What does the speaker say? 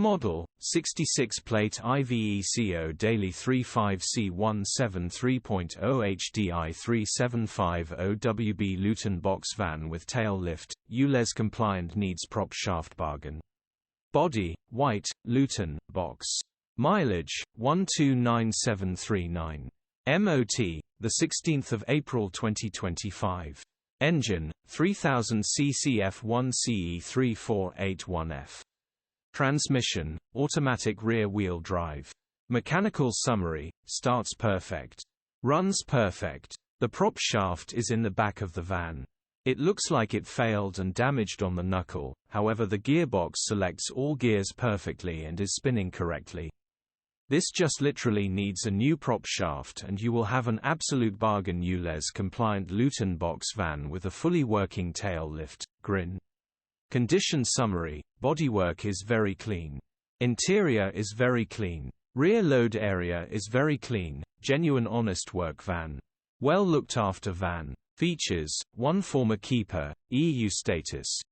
model, 66-plate Iveco Daily 35C173.0 HDI 3750WB Luton box van with tail lift, Ulez compliant, needs prop shaft bargain. Body, white, Luton, box. Mileage, 129739. MOT, 16 April 2025. Engine, 3000cc F1CE3481F. Transmission, automatic rear-wheel drive. Mechanical summary, starts perfect. Runs perfect. The prop shaft is in the back of the van. It looks like it failed and damaged on the knuckle, however the gearbox selects all gears perfectly and is spinning correctly. This just literally needs a new prop shaft and you will have an absolute bargain. Ulez compliant Luton box van with a fully working tail lift, grin. Condition summary, bodywork is very clean. Interior is very clean. Rear load area is very clean, genuine honest work van. Well looked after van. Features, 1 former keeper, EU status,